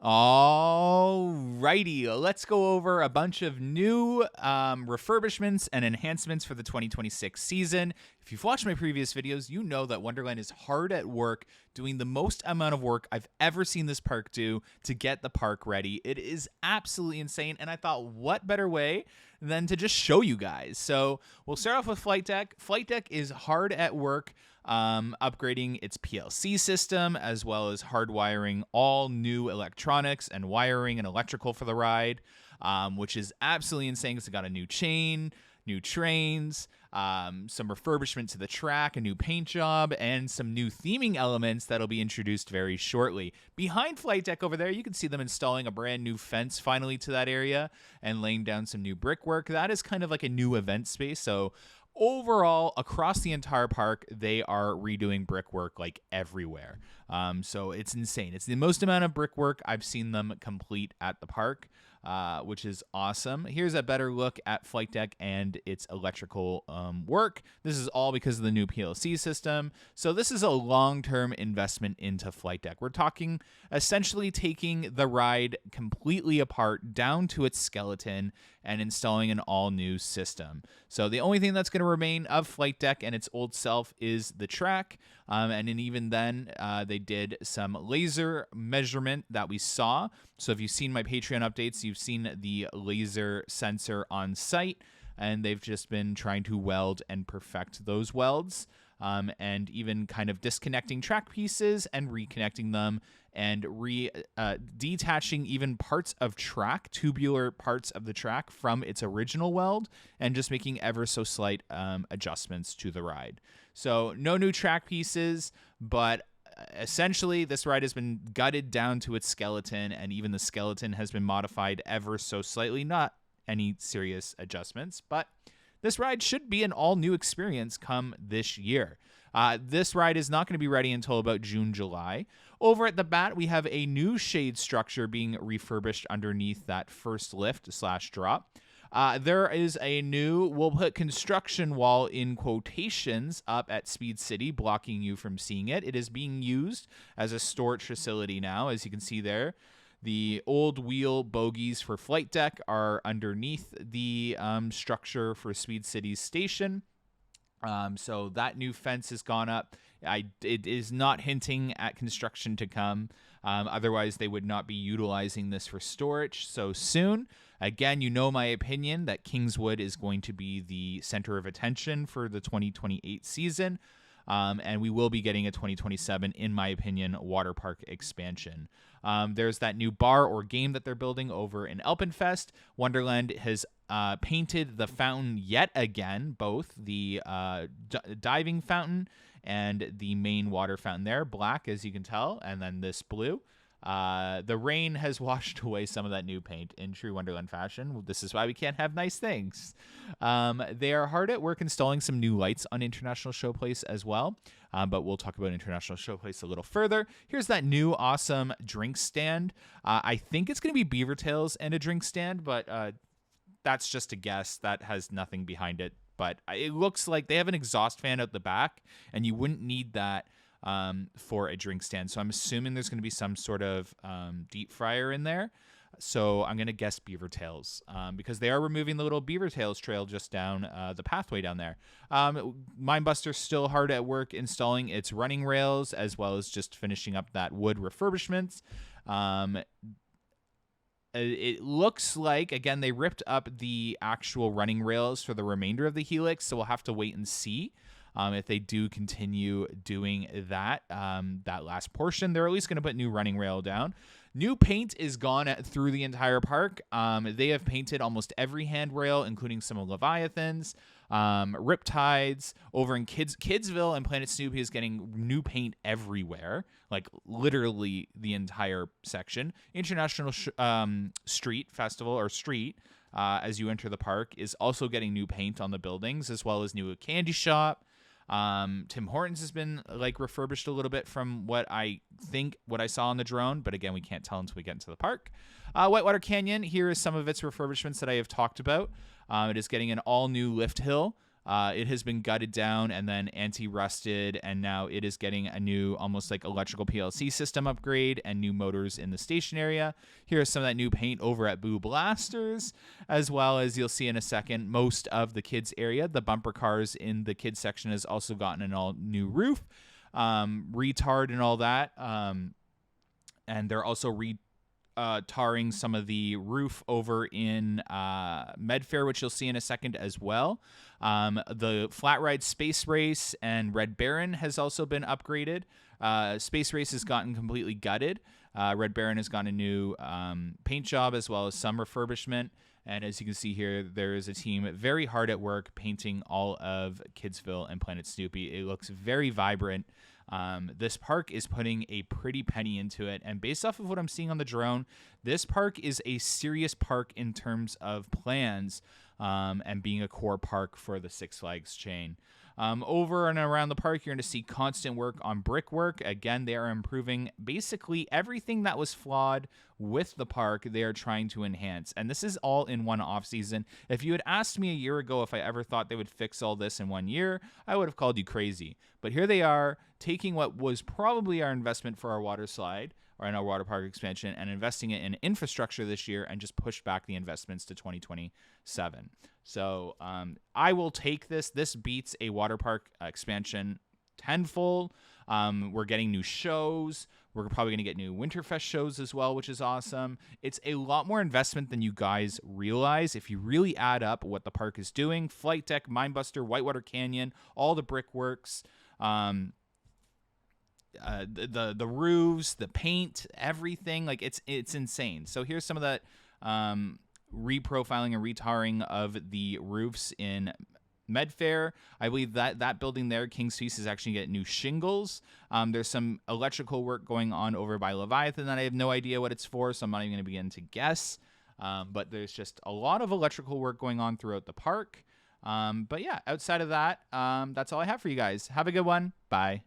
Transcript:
Alrighty, let's go over a bunch of new refurbishments and enhancements for the 2026 season. If you've watched my previous videos, you know that Wonderland is hard at work doing the most amount of work I've ever seen this park do to get the park ready. It is absolutely insane, and I thought, what better way than to just show you guys? So we'll start off with Flight Deck. Flight Deck is hard at work upgrading its PLC system, as well as hardwiring all new electronics and wiring and electrical for the ride, which is absolutely insane because it got a new chain, new trains, some refurbishment to the track, a new paint job, and some new theming elements that'll be introduced very shortly. Behind Flight Deck over there, you can see them installing a brand new fence finally to that area and laying down some new brickwork. That is kind of like a new event space, so overall, across the entire park, they are redoing brickwork like everywhere. So it's insane. It's the most amount of brickwork I've seen them complete at the park, which is awesome. Here's a better look at Flight Deck and its electrical work. This is all because of the new PLC system. So this is a long-term investment into Flight Deck. We're talking essentially taking the ride completely apart down to its skeleton and installing an all-new system. So the only thing that's going to remain of Flight Deck and its old self is the track. And even then, they did some laser measurement that we saw. So if you've seen my Patreon updates, you've seen the laser sensor on site, and they've just been trying to weld and perfect those welds, and even kind of disconnecting track pieces and reconnecting them, and detaching even parts of track, tubular parts of the track from its original weld, and just making ever so slight adjustments to the ride. So no new track pieces, but essentially this ride has been gutted down to its skeleton, and even the skeleton has been modified ever so slightly. Not any serious adjustments, but this ride should be an all-new experience come this year. This ride is not going to be ready until about June, July. Over at the back, we have a new shade structure being refurbished underneath that first lift/drop. There is a new, we'll put construction wall in quotations up at Speed City, blocking you from seeing it. It is being used as a storage facility now, as you can see there. The old wheel bogies for Flight Deck are underneath the structure for Speed City's station. So that new fence has gone up. It is not hinting at construction to come. Otherwise, they would not be utilizing this for storage so soon. Again, you know my opinion that Kingswood is going to be the center of attention for the 2028 season. And we will be getting a 2027, in my opinion, water park expansion. There's that new bar or game that they're building over in Alpenfest. Wonderland has painted the fountain yet again, both the diving fountain and the main water fountain there, black as you can tell, and then this blue. The rain has washed away some of that new paint in true Wonderland fashion. This is why we can't have nice things. They are hard at work installing some new lights on International Showplace as well, but we'll talk about International Showplace a little further. Here's that new awesome drink stand. I think it's going to be Beaver Tails and a drink stand, but that's just a guess. That has nothing behind it. But it looks like they have an exhaust fan out the back, and you wouldn't need that for a drink stand. So I'm assuming there's going to be some sort of deep fryer in there. So I'm going to guess Beaver Tails because they are removing the little Beaver Tails trail just down the pathway down there. Mindbuster's still hard at work installing its running rails, as well as just finishing up that wood refurbishments. It looks like, again, they ripped up the actual running rails for the remainder of the Helix, so we'll have to wait and see if they do continue doing that that last portion. They're at least going to put new running rail down. New paint is gone through the entire park. They have painted almost every handrail, including some of Leviathans, Riptides. Over in Kidsville and Planet Snoopy is getting new paint everywhere, like literally the entire section. International Street Festival, or Street, as you enter the park, is also getting new paint on the buildings, as well as new candy shop. Tim Hortons has been like refurbished a little bit from what I saw on the drone, but again, we can't tell until we get into the park. Whitewater Canyon, here is some of its refurbishments that I have talked about. It is getting an all new lift hill It has been gutted down and then anti-rusted, and now it is getting a new, almost like electrical PLC system upgrade and new motors in the station area. Here's some of that new paint over at Boo Blasters, as well as you'll see in a second, most of the kids area. The bumper cars in the kids section has also gotten an all new roof, retard and all that. And they're also tarring some of the roof over in Medfair, which you'll see in a second as well. The Flat Ride Space Race and Red Baron has also been upgraded. Space Race has gotten completely gutted. Red Baron has gotten a new paint job as well as some refurbishment. And as you can see here, there is a team very hard at work painting all of Kidsville and Planet Snoopy. It looks very vibrant. This park is putting a pretty penny into it, and based off of what I'm seeing on the drone, this park is a serious park in terms of plans, and being a core park for the Six Flags chain. Over and around the park, you're going to see constant work on brickwork. Again, they are improving basically everything that was flawed with the park. They are trying to enhance, and this is all in one off season. If you had asked me a year ago if I ever thought they would fix all this in 1 year, I would have called you crazy. But here they are, taking what was probably our investment for our water slide or in our water park expansion and investing it in infrastructure this year, and just push back the investments to 2027. So I will take this. This beats a water park expansion tenfold. We're getting new shows. We're probably going to get new Winterfest shows as well, which is awesome. It's a lot more investment than you guys realize if you really add up what the park is doing. Flight Deck, Mindbuster, Whitewater Canyon, all the brickworks, the roofs, the paint, everything. Like it's insane. So here's some of that reprofiling and retarring of the roofs in Medfair. I believe that building there, King's Feast, is actually getting new shingles. There's some electrical work going on over by Leviathan that I have no idea what it's for, so I'm not even going to begin to guess. But there's just a lot of electrical work going on throughout the park. But yeah, outside of that, that's all I have for you guys. Have a good one. Bye.